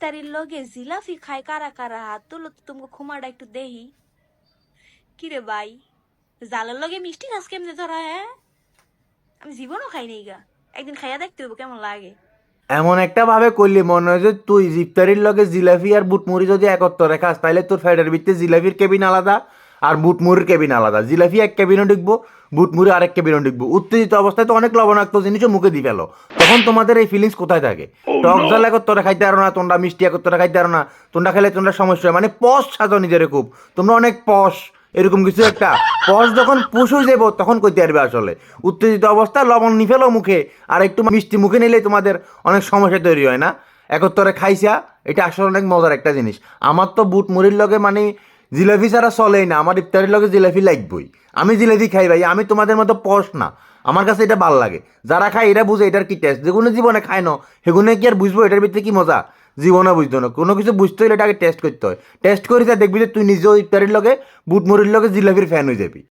ইফতারির লগে জিলাফি খায় কারা কারা হাত তুলো তো তোমাকে খুমাটা একটু দেহি। কিরে ভাই, জালের লগে মিষ্টি খাস কেমনে ধরা? হ্যাঁ, আমি জীবনও খাই নাই গা, একদিন খাইয়া দেখতে হইব কেমন লাগে। এমন একটা ভাবে করলি মনে হয় যে তুই ইফতারির লগে জিলাপি আর বুটমুড়ি যদি একত্রে খাস তাহলে তোর ফ্যাটের ভিত্তিতে জিলাপির কেবিন আলাদা আর বুটমুড়ির কেবিন আলাদা। জিলাপি এক কেবিনও ঢুকবো, বুটমুড়ি আরেক কেবিনও ঢুকবো। উত্তেজিত অবস্থায় তো অনেক লবণাক্ত জিনিসও মুখে দিয়ে ফেলো, তখন তোমাদের এই ফিলিংস কোথায় থাকে? টক জাল একত্রে খাইতে পারো না, তোমরা মিষ্টি একত্রে খাইতে পারো না, তোমরা খেলে তোমরা সমস্যা হয়। মানে পশ সাজো নিজের খুব, তোমরা অনেক পশ এরকম কিছু একটা। পশ যখন পুষ হয়ে যাবো তখন কইতে পারবে আসলে। উত্তেজিত অবস্থায় লবণ নি ফেলো মুখে, আর একটু মিষ্টি মুখে নিলে তোমাদের অনেক সমস্যা তৈরি হয় না? একত্রে খাইছা, এটা আসলে অনেক মজার একটা জিনিস। আমার তো বুট মুড়ির লগে মানে জিলাপি ছাড়া চলেই না, আমার ইফতারির লগে জিলাপি লাগবেই। আমি জিলাপি খাই ভাই, আমি তোমাদের মতো পশ না। আমার কাছে এটা ভাল লাগে, যারা খায় এরা বুঝে এটার কি টেস্ট। যেগুলো জীবনে খায় না সেগুলো কি আর বুঝবো এটার ভিতরে কি মজা? জীবনে বুঝতো না। কোনো কিছু বুঝতে হলে এটাকে টেস্ট করতে হয়। টেস্ট করিস দেখবি যে তুই নিজেও ইফতারির লগে বুট মুড়ির লগে জিলাপির ফ্যান হয়ে যাবি।